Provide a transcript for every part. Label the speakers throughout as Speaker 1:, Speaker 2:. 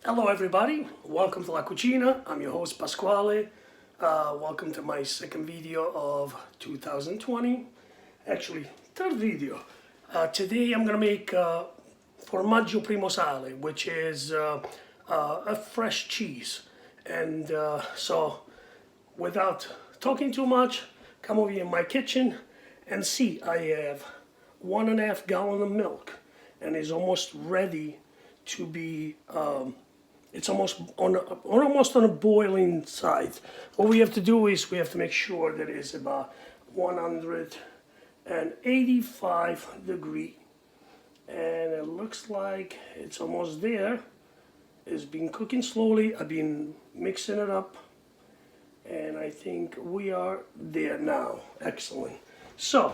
Speaker 1: Hello everybody, welcome to La Cucina. I'm your host Pasquale. Welcome to my second video of 2020, actually third video. Today I'm gonna make Formaggio Primo, which is a fresh cheese. And so without talking too much, come over here in my kitchen and see I have 1.5 gallons of milk and it's almost ready to be it's almost on a boiling side. What we have to do is we have to make sure that it's about 185 degrees, and it looks like it's almost there. It's been cooking slowly. I've been mixing it up, and I think we are there now. Excellent. So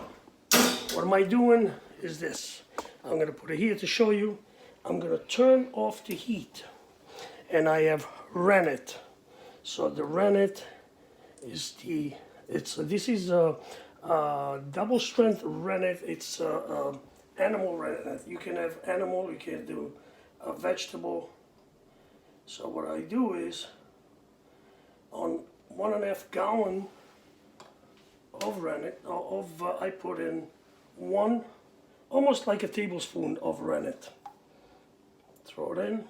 Speaker 1: what am I doing is this. I'm going to put it here to show you. I'm going to turn off the heat. And I have Rennet. So the Rennet is this is a double strength Rennet. It's animal Rennet. You can have animal, you can do a vegetable. So what I do is on 1.5 gallon of Rennet, I put in almost like a tablespoon of Rennet. Throw it in.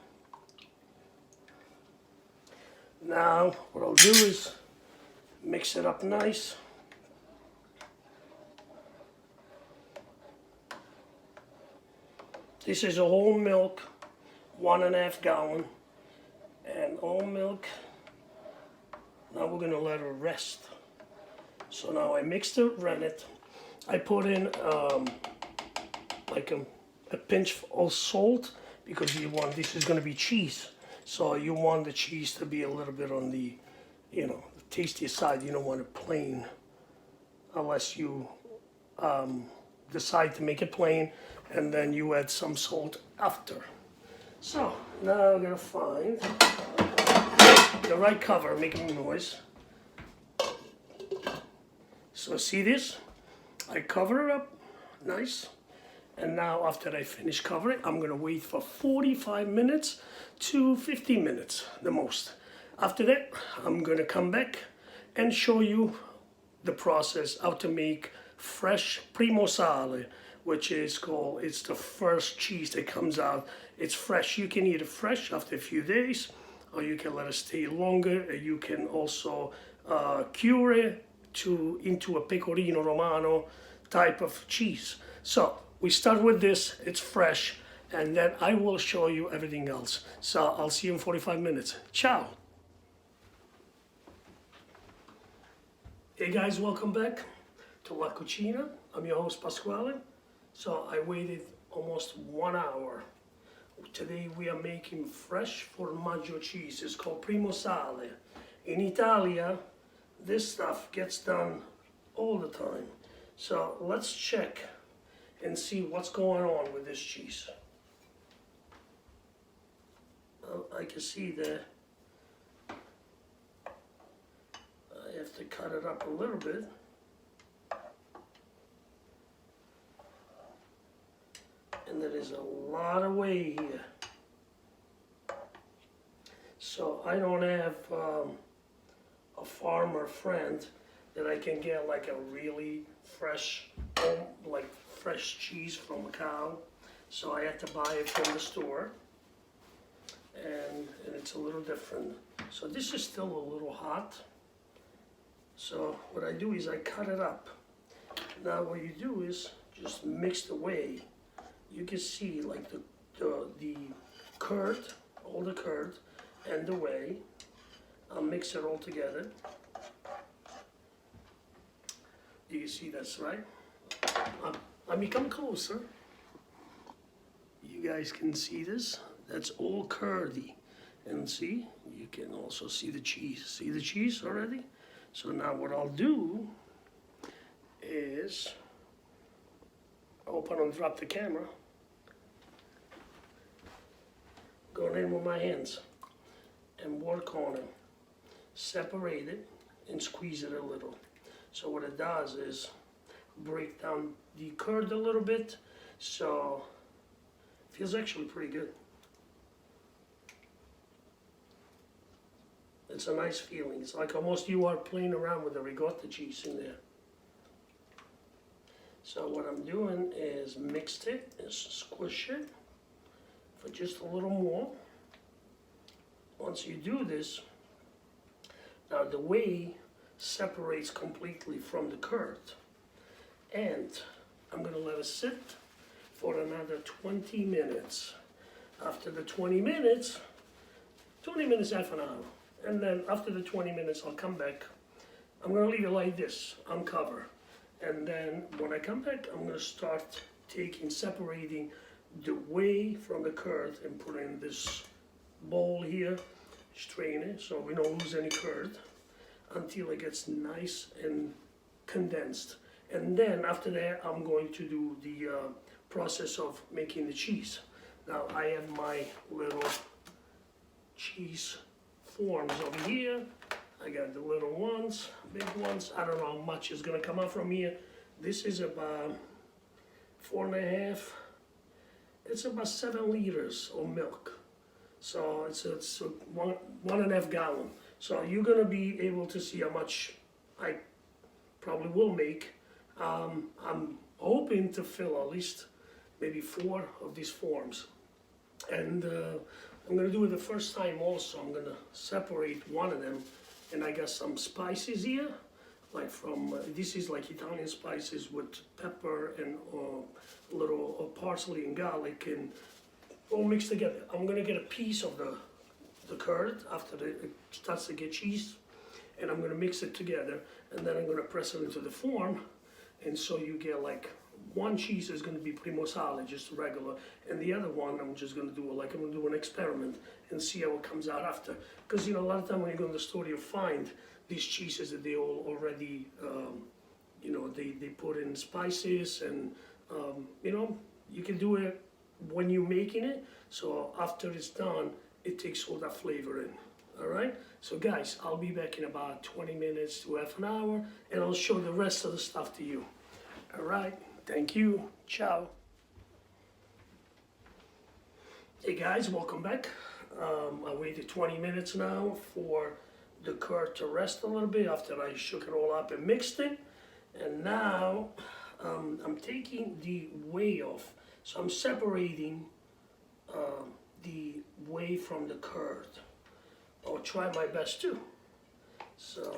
Speaker 1: Now what I'll do is mix it up nice. This is a whole milk, 1.5 gallon, and whole milk. Now we're gonna let it rest. So now I mixed the rennet. I put in like a pinch of salt because this is gonna be cheese. So you want the cheese to be a little bit on the, the tastier side. You don't want it plain unless you decide to make it plain and then you add some salt after. So now I'm gonna find the right cover, making a noise. So see this? I cover it up, nice. And now after I finish covering, I'm gonna wait for 45 minutes to 50 minutes, the most. After that, I'm gonna come back and show you the process, how to make fresh Primo Sale, which is it's the first cheese that comes out. It's fresh. You can eat it fresh after a few days, or you can let it stay longer. You can also cure it into a pecorino romano type of cheese. So we start with this, it's fresh, and then I will show you everything else. So I'll see you in 45 minutes. Ciao. Hey guys, welcome back to La Cucina. I'm your host Pasquale. So I waited almost 1 hour. Today we are making fresh formaggio cheese. It's called Primo Sale. In Italia, this stuff gets done all the time. So let's check and see what's going on with this cheese. I can see that I have to cut it up a little bit. And there is a lot of whey here. So I don't have a farmer friend that I can get like a really fresh, fresh cheese from a cow. So I had to buy it from the store. And it's a little different. So this is still a little hot. So what I do is I cut it up. Now what you do is just mix the whey. You can see like the curd, all the curd and the whey. I'll mix it all together. Do you see that's right? I become closer. You guys can see this. That's all curdy. And see, you can also see the cheese. See the cheese already? So now what I'll do is open and drop the camera. Go in with my hands and work on it. Separate it and squeeze it a little. So what it does is break down the curd a little bit. So it feels actually pretty good. It's a nice feeling. It's like almost you are playing around with the ricotta cheese in there. So what I'm doing is mixed it and squish it for just a little more. Once you do this, now the whey separates completely from the curd. And I'm gonna let it sit for another 20 minutes. After the 20 minutes, half an hour. And then after the 20 minutes, I'll come back. I'm gonna leave it like this, uncover. And then when I come back, I'm gonna start separating the whey from the curd and put it in this bowl here, strain it so we don't lose any curd until it gets nice and condensed. And then after that, I'm going to do the process of making the cheese. Now I have my little cheese forms over here. I got the little ones, big ones. I don't know how much is gonna come out from here. This is about 4.5. It's about 7 liters of milk. So it's one and a half gallon. So you're gonna be able to see how much I probably will make. I'm hoping to fill at least maybe 4 of these forms. And I'm gonna do it the first time also. I'm gonna separate one of them, and I got some spices here, like from, this is like Italian spices with pepper and a little parsley and garlic and all mixed together. I'm gonna get a piece of the curd after it starts to get cheese, and I'm gonna mix it together, and then I'm gonna press it into the form, and so you get like one cheese is going to be primo sale, just regular, and the other one I'm just going to do like I'm going to do an experiment and see how it comes out after. Because you know, a lot of time when you go in the store, you find these cheeses that they all already, you know, they put in spices, and you know, you can do it when you're making it. So after it's done, it takes all that flavor in. All right. So guys, I'll be back in about 20 minutes to half an hour, and I'll show the rest of the stuff to you. All right. Thank you. Ciao. Hey guys, welcome back. I waited 20 minutes now for the curd to rest a little bit after I shook it all up and mixed it. And now I'm taking the whey off. So I'm separating the whey from the curd. I'll try my best too. So,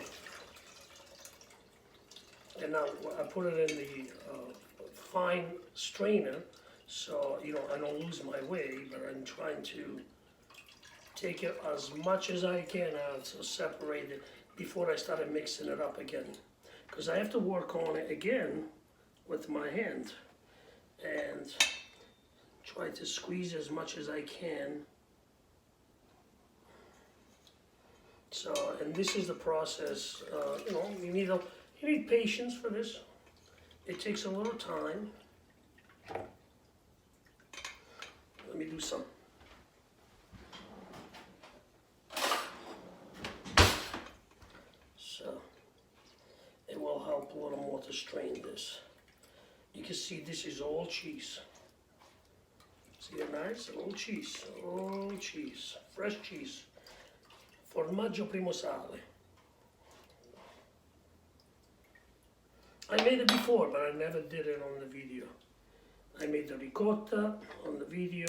Speaker 1: and now I put it in the fine strainer, so you know I don't lose my whey, but I'm trying to take it as much as I can out, so separate it before I started mixing it up again, because I have to work on it again with my hand and try to squeeze as much as I can. So, and this is the process. You know, you need patience for this. It takes a little time. Let me do some. So it will help a little more to strain this. You can see this is all cheese. See it nice? All cheese, fresh cheese. Formaggio Primo sale. I made it before, but I never did it on the video. I made the ricotta on the video.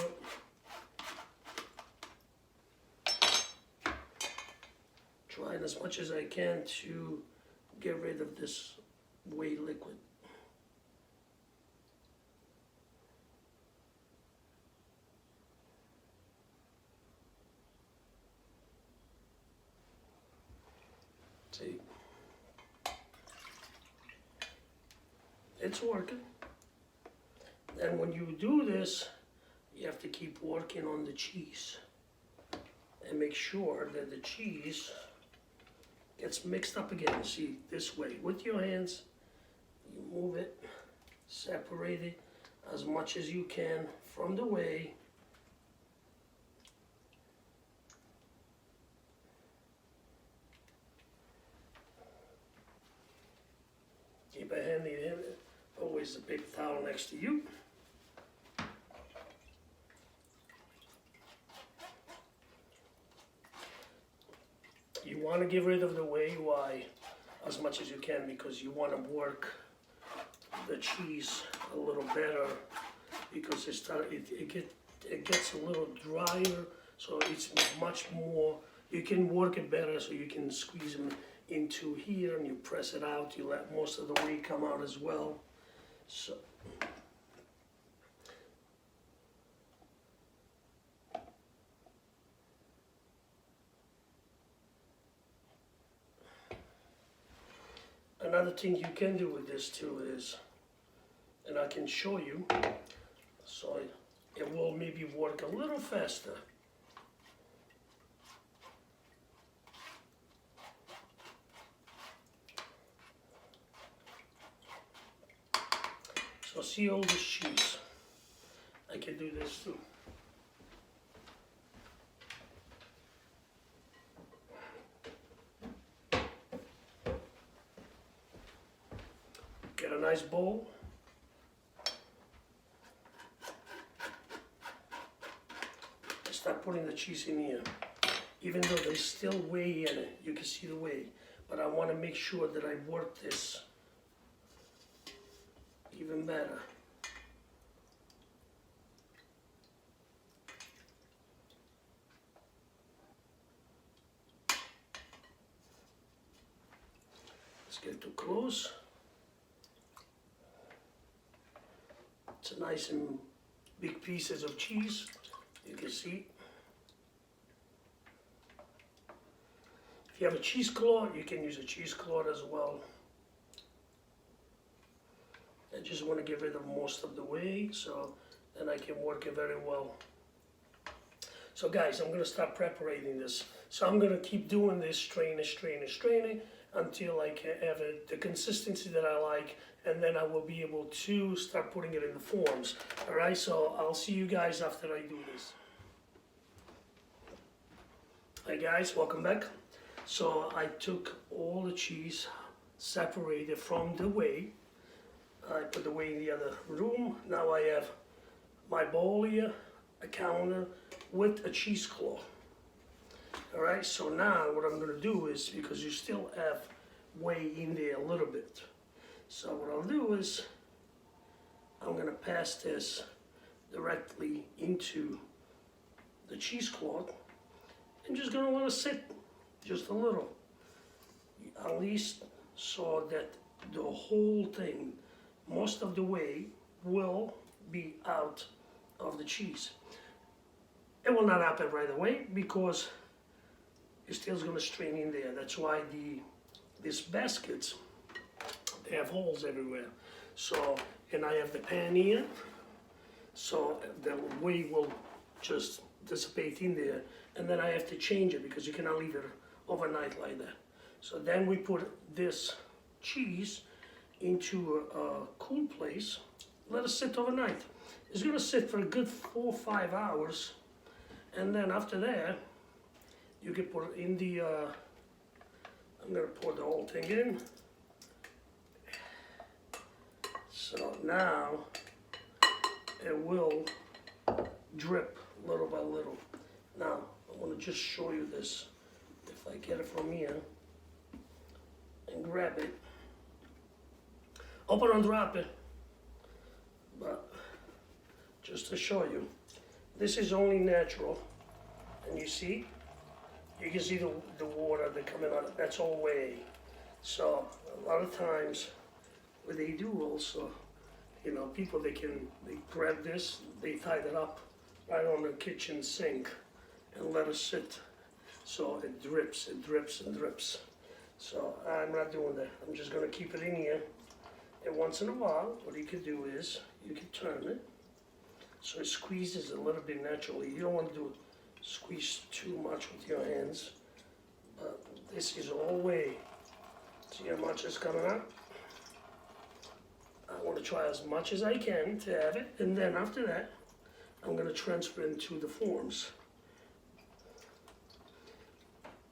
Speaker 1: Trying as much as I can to get rid of this whey liquid. See? It's working. And when you do this, you have to keep working on the cheese and make sure that the cheese gets mixed up again. See, this way with your hands, you move it, separate it as much as you can from the whey. Keep a handy hand. Always a paper towel next to you. You You want to get rid of the whey. Why? As much as you can, because you want to work the cheese a little better, because it gets a little drier, so it's much more, you can work it better, so you can squeeze them into here and you press it out, you let most of the whey come out as well. So another thing you can do with this too is, and I can show you, so it will maybe work a little faster. So see all this cheese, I can do this too. Get a nice bowl. Start putting the cheese in here. Even though there's still whey in it, you can see the whey, but I want to make sure that I work this even better. Let's get too close. It's a nice and big pieces of cheese, you can see. If you have a cheesecloth, you can use a cheesecloth as well. I just want to get rid of most of the whey, so then I can work it very well. So guys, I'm going to start preparing this. So I'm going to keep doing this, straining until I can have the consistency that I like, and then I will be able to start putting it in the forms. Alright, so I'll see you guys after I do this. Hi guys, welcome back. So I took all the cheese, separated from the whey. I put the whey in the other room. Now I have my bowl here, a counter with a cheesecloth. Alright, so now what I'm going to do is, because you still have whey in there a little bit, so what I'll do is I'm going to pass this directly into the cheesecloth and just going to let it sit just a little, at least so that the whole thing, most of the whey will be out of the cheese. It will not happen right away because it still going to strain in there. That's why these baskets, they have holes everywhere. So, and I have the pan here, so the whey will just dissipate in there, and then I have to change it because you cannot leave it overnight like that. So then we put this cheese into a cool place, let it sit overnight. It's going to sit for a good 4 or 5 hours, and then after that you can put it in the I'm going to pour the whole thing in. So now it will drip little by little. Now I want to just show you this. If I get it from here and grab it, open and drop it, but just to show you, this is only natural, and you can see the water that coming out, that's all whey. So a lot of times what they do also, you know, people they grab this, they tie it up right on the kitchen sink and let it sit. So it drips and drips and drips. So I'm not doing that. I'm just gonna keep it in here. And once in a while, what you could do is, you can turn it so it squeezes a little bit naturally. You don't want to squeeze too much with your hands. But this is all whey. See how much is coming out? I want to try as much as I can to have it, and then after that, I'm going to transfer it into the forms.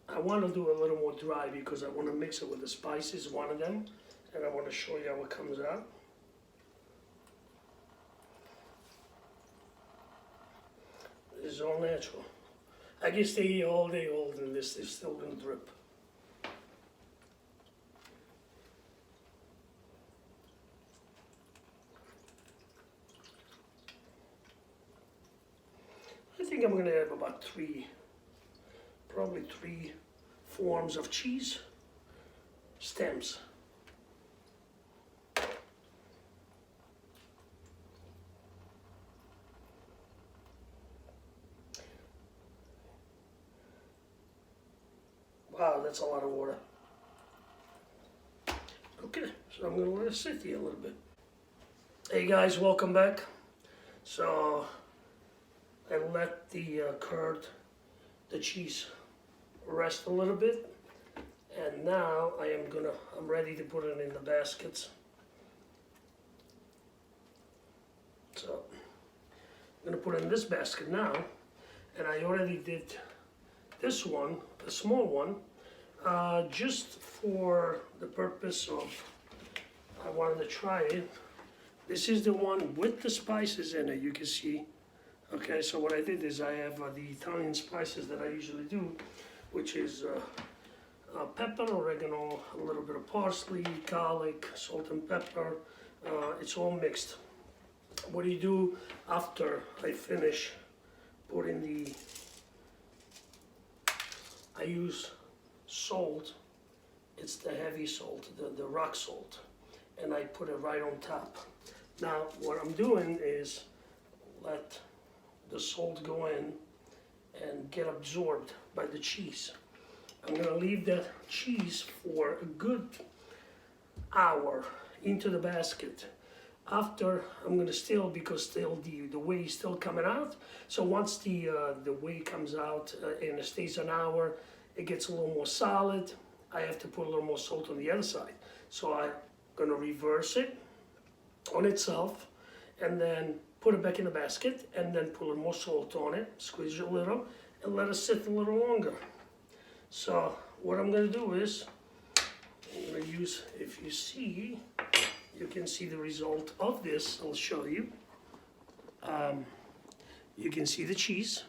Speaker 1: I want to do a little more dry because I want to mix it with the spices, one of them, and I want to show you how it comes out. This is all natural. I can stay here all day holding this, it's still going to drip. think I'm going to have about probably three forms of cheese stems. Wow, that's a lot of water. Okay, so I'm going to let it sit here a little bit. Hey guys, welcome back. So I let the the cheese rest a little bit, and now I'm ready to put it in the baskets. So I'm gonna put it in this basket now, and I already did this one, a small one, just for the purpose of I wanted to try it. This is the one with the spices in it, you can see. Okay, so what I did is I have the Italian spices that I usually do, which is pepper, oregano, a little bit of parsley, garlic, salt and pepper. It's all mixed. What do you do after I finish putting I use salt. It's the heavy salt, the rock salt, and I put it right on top. Now what I'm doing is let the salt go in and get absorbed by the cheese. I'm going to leave that cheese for a good hour into the basket. After, I'm going to still, because still the whey is still coming out, so once the whey comes out and it stays an hour, it gets a little more solid. I have to put a little more salt on the other side. So I'm going to reverse it on itself, and then put it back in the basket, and then put a little more salt on it, squeeze it a little, and let it sit a little longer. So what I'm going to do is, I'm going to use, if you see, you can see the result of this. I'll show you. You can see the cheese.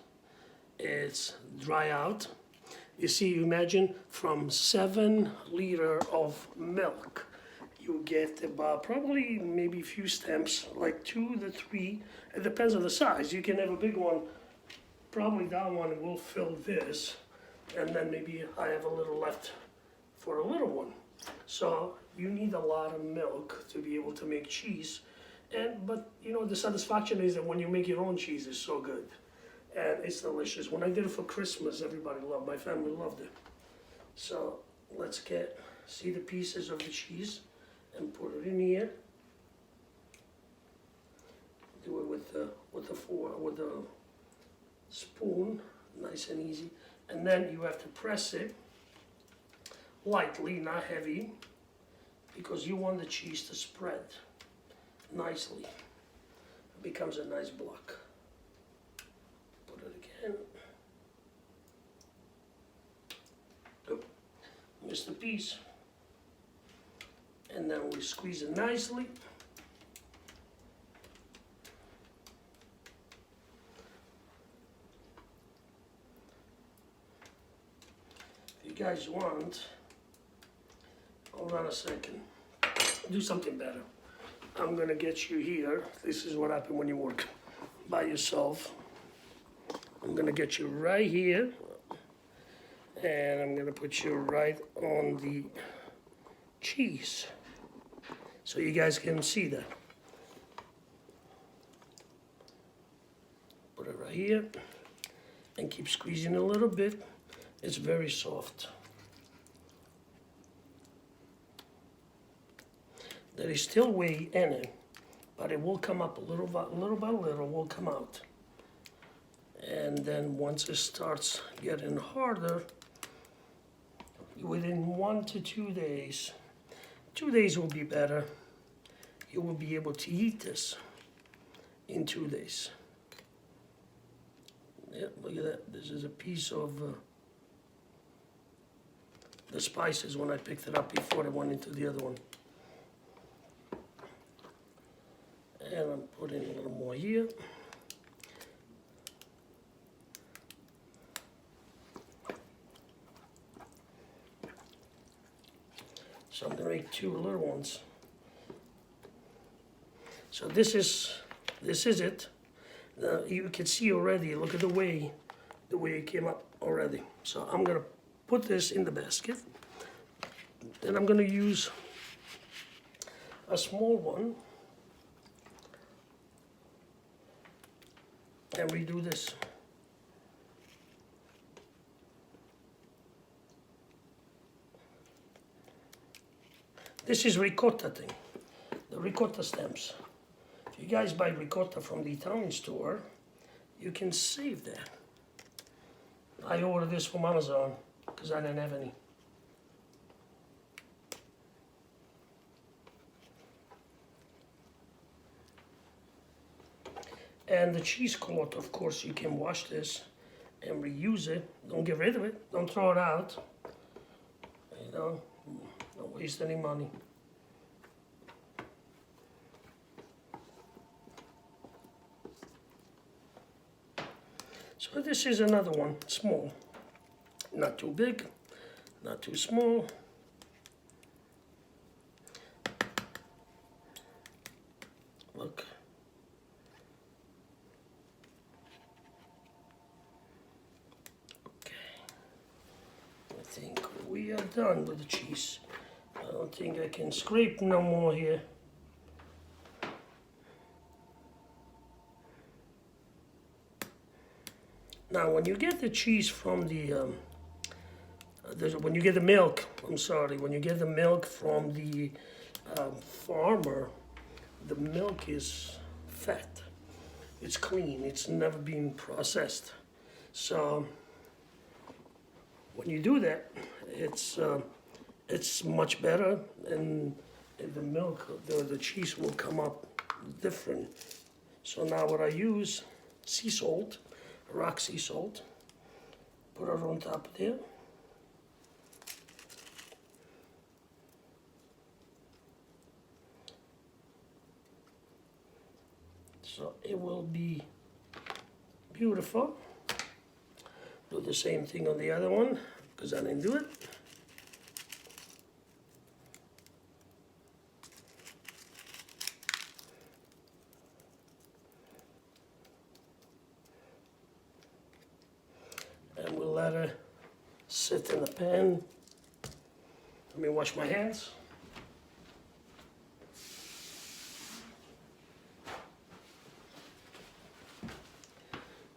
Speaker 1: It's dry out. You see, you imagine from 7 liters of milk, you get about probably maybe a few stems, like 2 to 3. It depends on the size. You can have a big one. Probably that one will fill this, and then maybe I have a little left for a little one. So you need a lot of milk to be able to make cheese. But you know, the satisfaction is that when you make your own cheese, it's so good. And it's delicious. When I did it for Christmas, everybody loved it. My family loved it. So let's see the pieces of the cheese and put it in here. Do it with the spoon, nice and easy. And then you have to press it lightly, not heavy, because you want the cheese to spread nicely. It becomes a nice block. Put it again. Oh, missed a piece. And then we squeeze it nicely. If you guys want, hold on a second, do something better. I'm gonna get you here. This is what happens when you work by yourself. I'm gonna get you right here, and I'm gonna put you right on the cheese, so you guys can see that. Put it right here, and keep squeezing a little bit. It's very soft. There is still whey in it, but it will come up little by little will come out. And then once it starts getting harder, within 1 to 2 days, 2 days will be better. You will be able to eat this in 2 days. Yeah, look at that. This is a piece of the spices when I picked it up before I went into the other one. And I'm putting a little more here. So I'm gonna make 2 little ones. So this is it. You can see already, look at the way it came up already. So I'm gonna put this in the basket. Then I'm gonna use a small one and redo this. This is ricotta thing, the ricotta stems. If you guys buy ricotta from the Italian store, you can save that. I ordered this from Amazon because I didn't have any. And the cheesecloth, of course, you can wash this and reuse it. Don't get rid of it. Don't throw it out. You know, don't waste any money. So this is another one, small. Not too big, not too small. Look. Okay. I think we are done with the cheese. I don't think I can scrape no more here. Now, when you get the cheese from when you get the milk, when you get the milk from the farmer, the milk is fat. It's clean. It's never been processed. So when you do that, it's much better, and the milk, the cheese will come up different. So now what I use, sea salt. Rock sea salt, put it on top there. So it will be beautiful. Do the same thing on the other one because I didn't do it. And we'll let it sit in the pan. Let me wash my hands.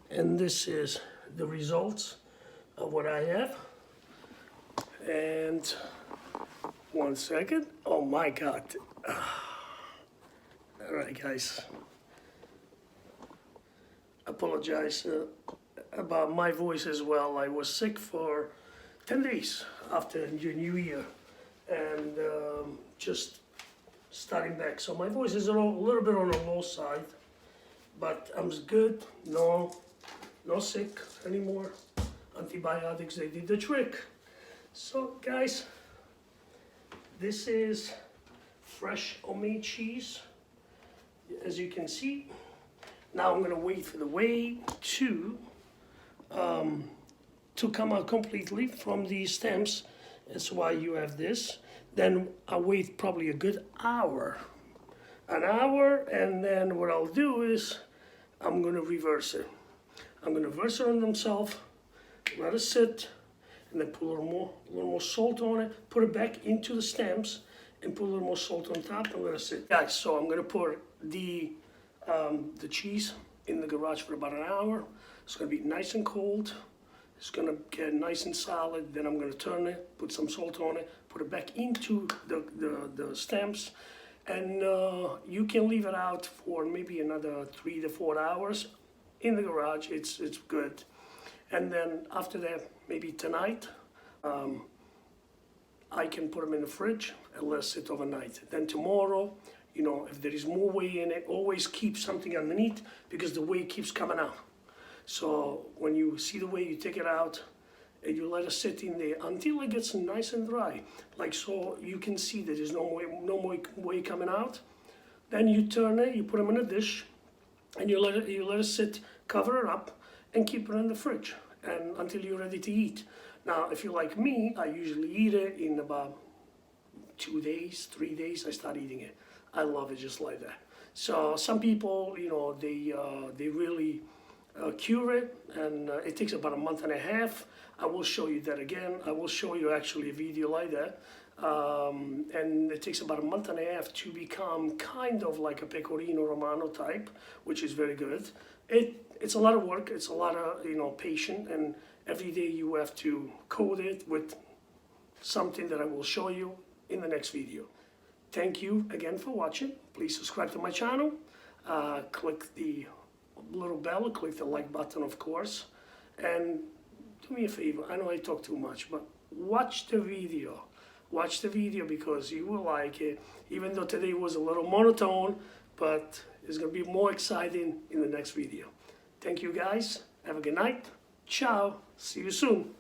Speaker 1: And this is the results of what I have. And 1 second. Oh my God. All right, guys. Apologize about my voice as well. I was sick for 10 days after the New Year, and just starting back. So my voice is a little bit on the low side, but I'm good. No sick anymore. Antibiotics, they did the trick. So guys, this is fresh homemade cheese, as you can see. Now I'm gonna wait for the whey to come out completely from the stems. That's why you have this. Then I'll wait probably a good hour. And then what I'll do is I'm gonna reverse it. I'm gonna reverse it on themselves, let it sit, and then put a little more salt on it, put it back into the stems, and put a little more salt on top and let it sit. Guys, so I'm gonna put the cheese in the garage for about an hour. It's gonna be nice and cold. It's gonna get nice and solid. Then I'm gonna turn it, put some salt on it, put it back into the stems, and you can leave it out for maybe another 3 to 4 hours in the garage. It's good. And then after that, maybe tonight, I can put them in the fridge and let it sit overnight. Then tomorrow, you know, if there is more whey in it, always keep something underneath because the whey keeps coming out. So when you see the whey, you take it out and you let it sit in there until it gets nice and dry. Like so, you can see that there's no more whey coming out. Then you turn it, you put them in a dish, and you let it sit, cover it up, and keep it in the fridge and until you're ready to eat. Now, if you're like me, I usually eat it in about 2 days, 3 days. I start eating it. I love it just like that. So some people, you know, they really cure it, and it takes about a month and a half. I will show you that again. I will show you actually a video like that. And it takes about a month and a half to become kind of like a pecorino romano type, which is very good. It's a lot of work. It's a lot of, you know, patience, and every day you have to coat it with something that I will show you in the next video. Thank you again for watching. Please subscribe to my channel. Click the little bell, click the like button, of course, and do me a favor. I know I talk too much, but watch the video. Watch the video because you will like it, even though today was a little monotone, but it's going to be more exciting in the next video. Thank you guys. Have a good night. Ciao. See you soon.